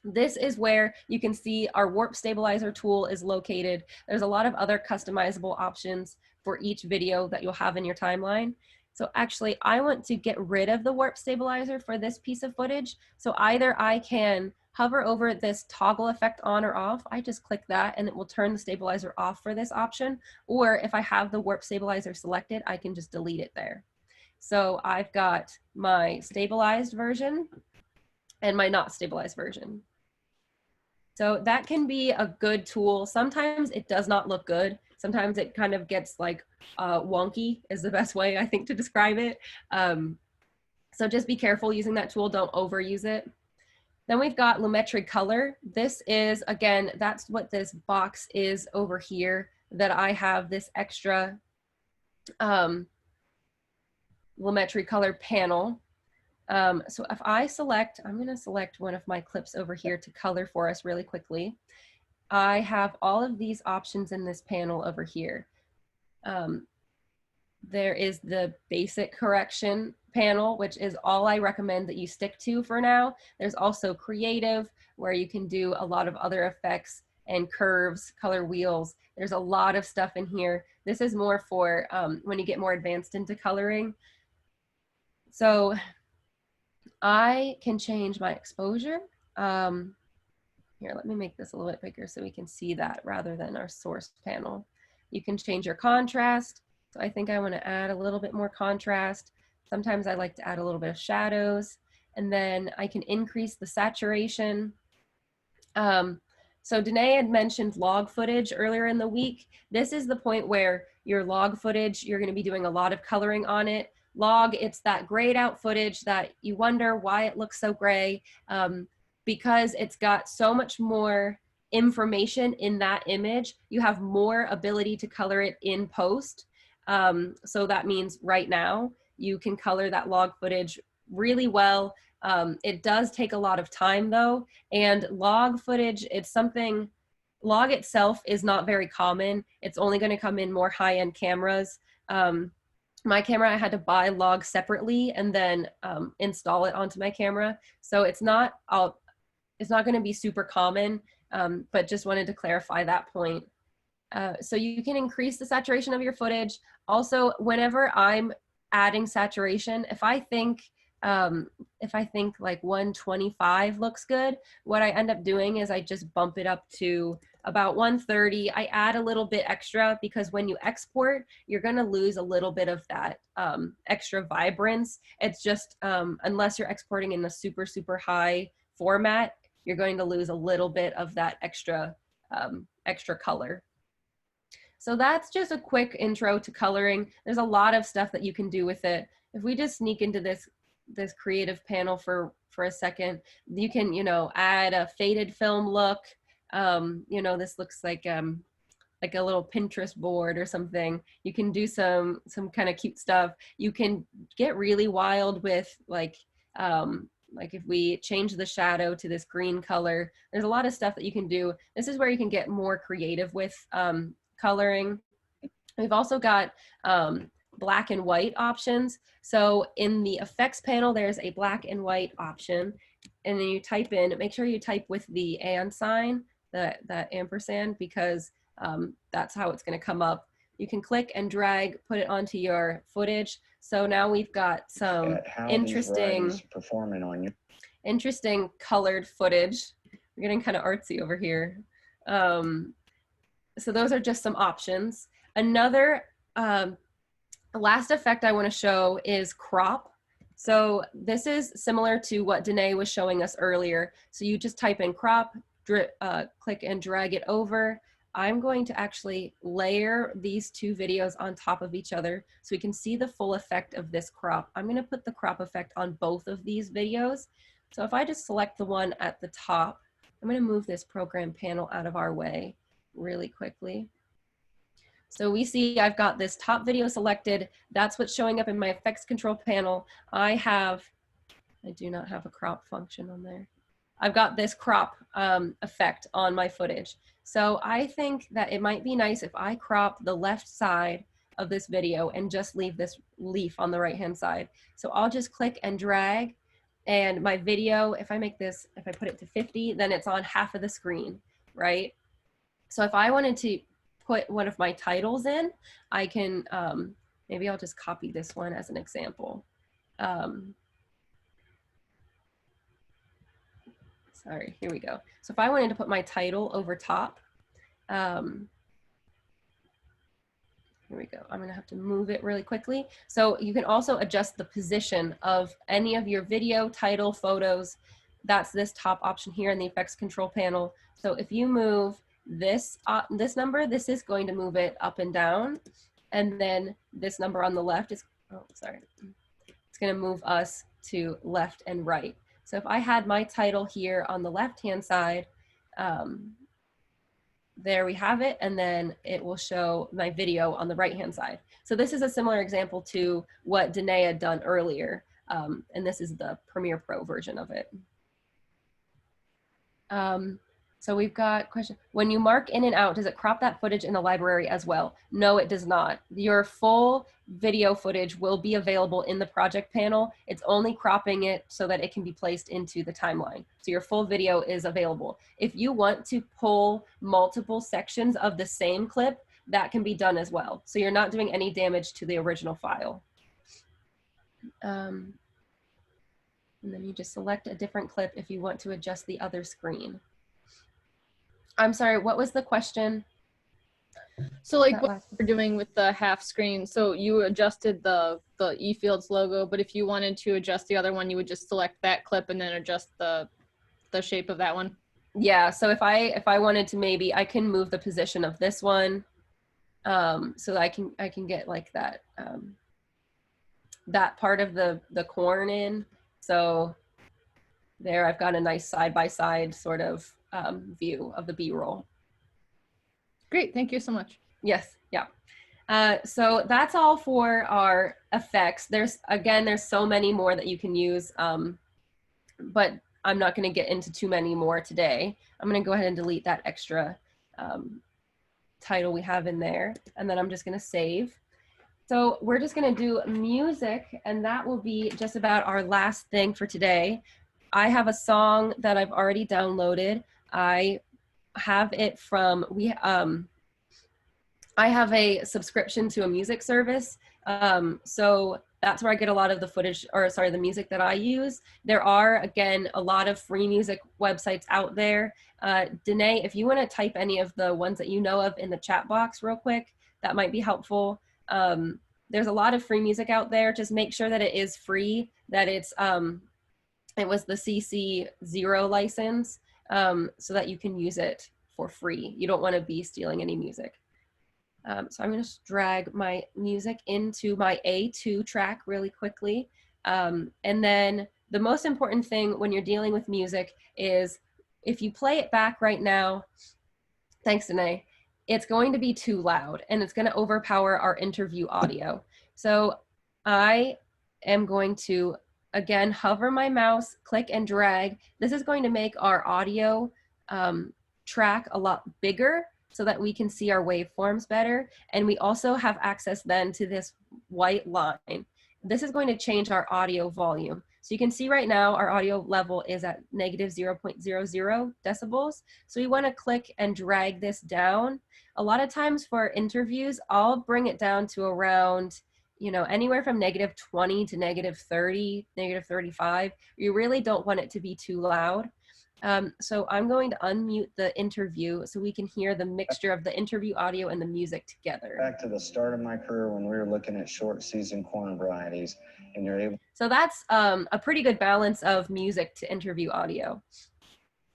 This is where you can see our warp stabilizer tool is located. There's a lot of other customizable options for each video that you'll have in your timeline. So actually, I want to get rid of the warp stabilizer for this piece of footage. So either I can hover over this toggle effect on or off. I just click that and it will turn the stabilizer off for this option. Or if I have the warp stabilizer selected, I can just delete it there. So I've got my stabilized version and my not stabilized version. So that can be a good tool. Sometimes it does not look good. Sometimes it kind of gets like wonky is the best way I think to describe it. So just be careful using that tool. Don't overuse it. Then we've got Lumetri Color. This is, again, that's what this box is over here that I have this extra Lumetri Color panel. So if I select, I'm going to select one of my clips over here to color for us really quickly. I have all of these options in this panel over here. There is the basic correction panel, which is all I recommend that you stick to for now. There's also creative, where you can do a lot of other effects and curves, color wheels. There's a lot of stuff in here. This is more for when you get more advanced into coloring. So I can change my exposure. Here, let me make this a little bit bigger so we can see that rather than our source panel. You can change your contrast. So I think I want to add a little bit more contrast. Sometimes I like to add a little bit of shadows. And then I can increase the saturation. So Danae had mentioned log footage earlier in the week. This is the point where your log footage, you're going to be doing a lot of coloring on it. Log, it's that grayed out footage that you wonder why it looks so gray, because it's got so much more information in that image. You have more ability to color it in post. So that means right now you can color that log footage really well. It does take a lot of time though, and log footage, it's something, log itself is not very common. It's only going to come in more high-end cameras. My camera, I had to buy log separately and then install it onto my camera. So it's not going to be super common, but just wanted to clarify that point. So you can increase the saturation of your footage. Also, whenever I'm adding saturation, if I think like 125 looks good, what I end up doing is I just bump it up to about 130. I add a little bit extra because when you export, you're going to lose a little bit of that extra vibrance. It's just, unless you're exporting in the super, super high format, you're going to lose a little bit of that extra, extra color. So that's just a quick intro to coloring. There's a lot of stuff that you can do with it. If we just sneak into this creative panel for a second, you can, add a faded film look. This looks like a little Pinterest board or something. You can do some kind of cute stuff. You can get really wild with like if we change the shadow to this green color, there's a lot of stuff that you can do. This is where you can get more creative with coloring. We've also got black and white options. So in the effects panel, there's a black and white option. And then you type in, make sure you type with the and sign, that ampersand, because that's how it's going to come up. You can click and drag, put it onto your footage. So now we've got some interesting colored footage. We're getting kind of artsy over here. So those are just some options. Another last effect I want to show is crop. So this is similar to what Danae was showing us earlier. So you just type in crop, click and drag it over. I'm going to actually layer these two videos on top of each other so we can see the full effect of this crop. I'm going to put the crop effect on both of these videos. So if I just select the one at the top, I'm going to move this program panel out of our way really quickly. So we see I've got this top video selected. That's what's showing up in my effects control panel. I do not have a crop function on there. I've got this crop effect on my footage. So I think that it might be nice if I crop the left side of this video and just leave this leaf on the right-hand side. So I'll just click and drag. And my video, if I put it to 50, then it's on half of the screen, right? So if I wanted to put one of my titles in, I can, maybe I'll just copy this one as an example. Sorry, here we go. So if I wanted to put my title over top, here we go. I'm gonna have to move it really quickly. So you can also adjust the position of any of your video, title, photos. That's this top option here in the effects control panel. So if you move this number, this is going to move it up and down. And then this number on the left is, oh, sorry. It's gonna move us to left and right. So if I had my title here on the left-hand side, there we have it, and then it will show my video on the right-hand side. So this is a similar example to what Danae had done earlier, and this is the Premiere Pro version of it. So we've got question. When you mark in and out, does it crop that footage in the library as well? No, it does not. Your full video footage will be available in the project panel. It's only cropping it so that it can be placed into the timeline. So your full video is available. If you want to pull multiple sections of the same clip, that can be done as well. So you're not doing any damage to the original file. And then you just select a different clip if you want to adjust the other screen. I'm sorry, what was the question? So like what we're doing with the half screen, so you adjusted the eFields logo, but if you wanted to adjust the other one, you would just select that clip and then adjust the shape of that one? Yeah, so if I wanted to, maybe I can move the position of this one, so I can get like that, that part of the corn in. So there I've got a nice side-by-side sort of view of the B-roll. Great, thank you so much. Yes, yeah. So that's all for our effects. There's so many more that you can use, but I'm not going to get into too many more today. I'm going to go ahead and delete that extra title we have in there, and then I'm just going to save. So we're just going to do music, and that will be just about our last thing for today. I have a song that I've already downloaded. I have it from, I have a subscription to a music service. So that's where I get a lot of the footage, or sorry, the music that I use. There are, again, a lot of free music websites out there. Danae, if you want to type any of the ones that you know of in the chat box real quick, that might be helpful. There's a lot of free music out there. Just make sure that it is free, that it's, it was the CC0 license, so that you can use it for free. You don't want to be stealing any music. So I'm going to drag my music into my A2 track really quickly. And then the most important thing when you're dealing with music is if you play it back right now, thanks Danae, it's going to be too loud and it's going to overpower our interview audio. So I am going to, again, hover my mouse, click and drag. This is going to make our audio track a lot bigger so that we can see our waveforms better. And we also have access then to this white line. This is going to change our audio volume. So you can see right now our audio level is at negative 0.00 decibels. So we want to click and drag this down. A lot of times for interviews, I'll bring it down to around, you know, anywhere from negative 20 to negative 30, negative 35. You really don't want it to be too loud. So I'm going to unmute the interview so we can hear the mixture of the interview audio and the music together. Back to the start of my career when we were looking at short season corn varieties, and you're able. So that's a pretty good balance of music to interview audio.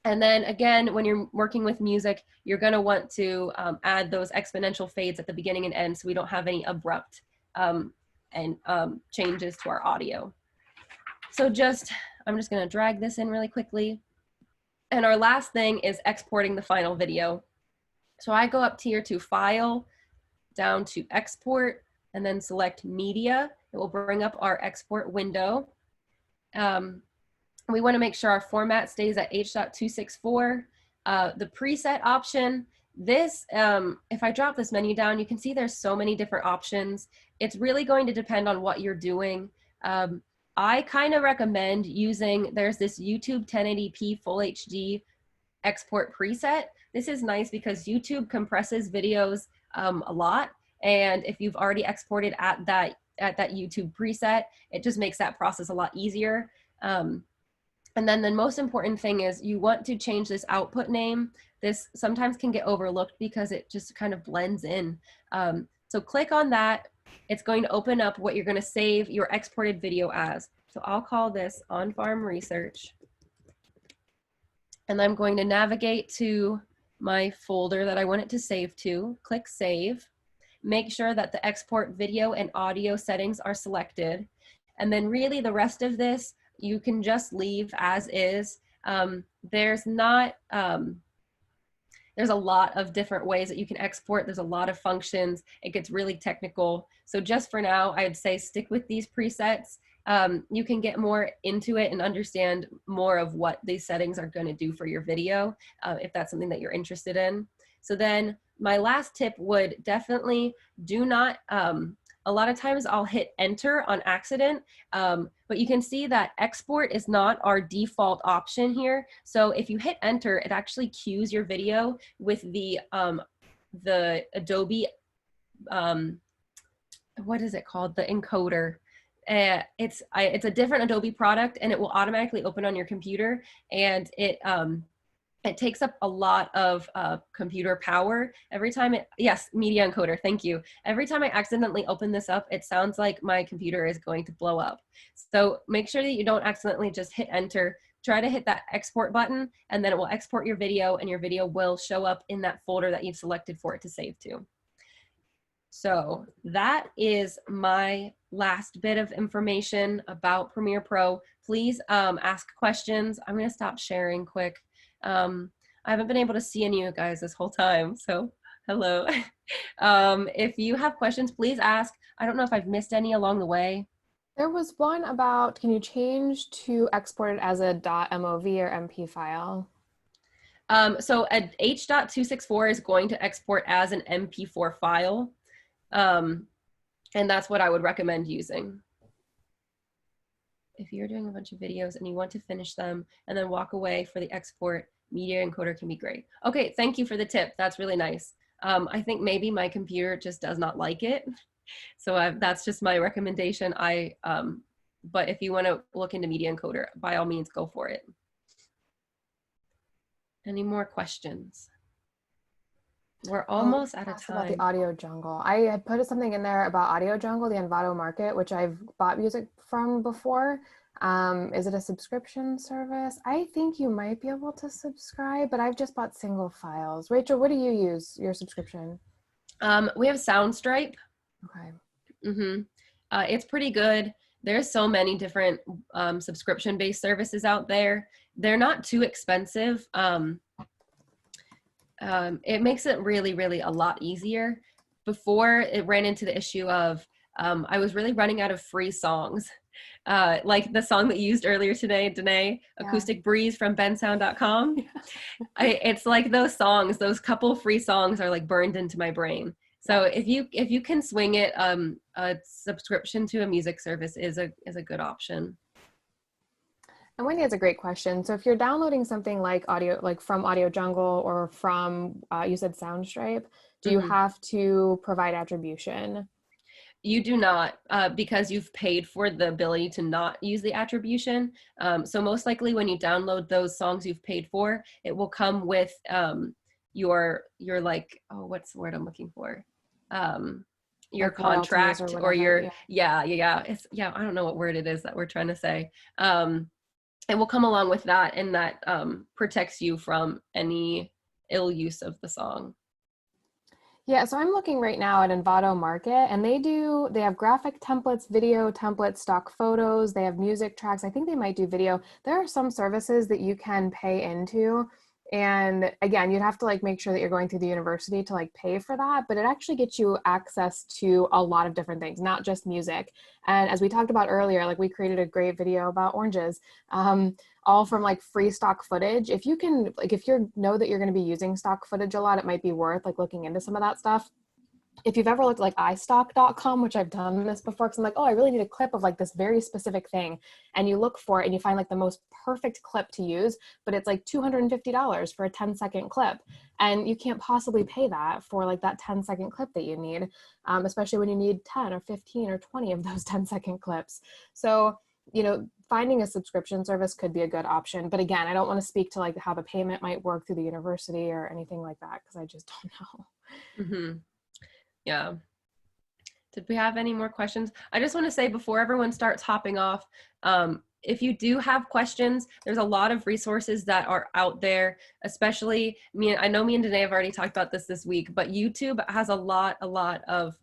And then again, when you're working with music, you're going to want to add those exponential fades at the beginning and end so we don't have any abrupt changes to our audio. So I'm just going to drag this in really quickly. And our last thing is exporting the final video. So I go up here to File, down to Export, and then select Media. It will bring up our export window. We want to make sure our format stays at H.264. The preset option, this, if I drop this menu down, you can see there's so many different options. It's really going to depend on what you're doing. I kind of recommend using, there's this YouTube 1080p Full HD export preset. This is nice because YouTube compresses videos a lot. And if you've already exported at that YouTube preset, it just makes that process a lot easier. And then the most important thing is you want to change this output name. This sometimes can get overlooked because it just kind of blends in. So click on that. It's going to open up what you're going to save your exported video as. So I'll call this on-farm research. And I'm going to navigate to my folder that I want it to save to. Click Save. Make sure that the export video and audio settings are selected. And then really the rest of this, you can just leave as is. There's a lot of different ways that you can export. There's a lot of functions. It gets really technical. So just for now, I'd say stick with these presets. You can get more into it and understand more of what these settings are going to do for your video, if that's something that you're interested in. So then my last tip would definitely do not, a lot of times I'll hit enter on accident, but you can see that export is not our default option here. So if you hit enter, it actually queues your video with the Adobe, what is it called? The encoder. It's a different Adobe product, and it will automatically open on your computer, and it takes up a lot of computer power every time yes, media encoder, thank you. Every time I accidentally open this up, it sounds like my computer is going to blow up. So make sure that you don't accidentally just hit enter. Try to hit that export button, and then it will export your video, and your video will show up in that folder that you've selected for it to save to. So that is my last bit of information about Premiere Pro. Please ask questions. I'm going to stop sharing quick. I haven't been able to see any of you guys this whole time, so hello. If you have questions, please ask. I don't know if I've missed any along the way. There was one about, can you change to export it as a .mov or MP file? So a H.264 is going to export as an MP4 file. And that's what I would recommend using. If you're doing a bunch of videos and you want to finish them and then walk away for the export, media encoder can be great. Okay, thank you for the tip. That's really nice. I think maybe my computer just does not like it. So that's just my recommendation. But if you want to look into media encoder, by all means, go for it. Any more questions? We're almost out of time. About the Audio Jungle. I had put something in there about Audio Jungle, the Envato Market, which I've bought music from before. Is it a subscription service? I think you might be able to subscribe, but I've just bought single files. Rachel, what do you use your subscription? We have Soundstripe. Okay. It's pretty good. There's so many different subscription-based services out there. They're not too expensive. It makes it really, really a lot easier. Before, it ran into the issue of I was really running out of free songs. Like the song that you used earlier today, Danae, Acoustic Breeze from bensound.com. It's like those songs, those couple free songs are like burned into my brain. So if you can swing it, a subscription to a music service is a good option. And Wendy has a great question. So if you're downloading something like from Audio Jungle or from, you said Soundstripe, do you have to provide attribution? You do not, because you've paid for the ability to not use the attribution. So most likely when you download those songs you've paid for, it will come with your like, oh, what's the word I'm looking for? Your like contract or your, yeah. I don't know what word it is that we're trying to say. It will come along with that, and that protects you from any ill use of the song. Yeah, so I'm looking right now at Envato Market, and they have graphic templates, video templates, stock photos, they have music tracks. I think they might do video. There are some services that you can pay into. And again, you'd have to like make sure that you're going through the university to like pay for that, but it actually gets you access to a lot of different things, not just music. And as we talked about earlier, like we created a great video about oranges, all from like free stock footage. If you can, like if you know that you're going to be using stock footage a lot, it might be worth like looking into some of that stuff. if you've ever looked at like iStock.com, which I've done this before, because I'm like, oh, I really need a clip of like this very specific thing. And you look for it and you find like the most perfect clip to use, but it's like $250 for a 10-second clip. And you can't possibly pay that for like that 10-second clip that you need, especially when you need 10 or 15 or 20 of those 10-second clips. So, you know, finding a subscription service could be a good option. But again, I don't want to speak to like how the payment might work through the university or anything like that, because I just don't know. Mm-hmm. Yeah. Did we have any more questions? I just want to say before everyone starts hopping off, if you do have questions, there's a lot of resources that are out there, especially I know me and Danae have already talked about this week, but YouTube has a lot of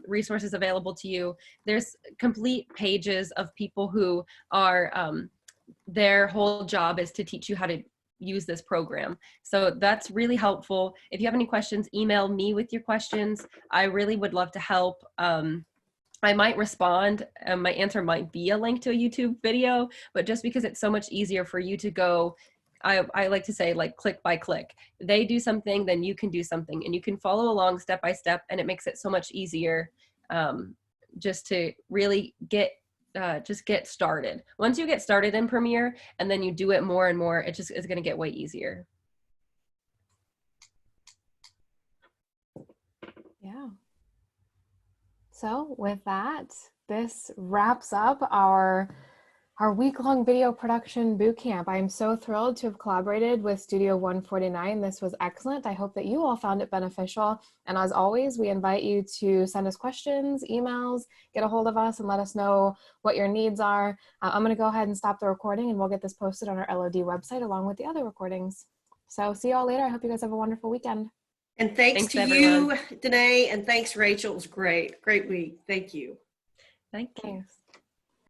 resources available to you. There's complete pages of people who are, their whole job is to teach you how to use this program. So that's really helpful. If you have any questions, email me with your questions. I really would love to help. I might respond. My answer might be a link to a YouTube video, but just because it's so much easier for you to go, I like to say like click by click. They do something, then you can do something, and you can follow along step by step, and it makes it so much easier just to really just get started. Once you get started in Premiere and then you do it more and more, it just is going to get way easier. Yeah. So with that, this wraps up our week-long video production bootcamp. I am so thrilled to have collaborated with Studio 149. This was excellent. I hope that you all found it beneficial. And as always, we invite you to send us questions, emails, get a hold of us and let us know what your needs are. I'm going to go ahead and stop the recording and we'll get this posted on our LOD website along with the other recordings. So see you all later. I hope you guys have a wonderful weekend. And thanks to everyone. you, Danae, and thanks, Rachel. It was great. Great week. Thank you. Thank you. Thanks.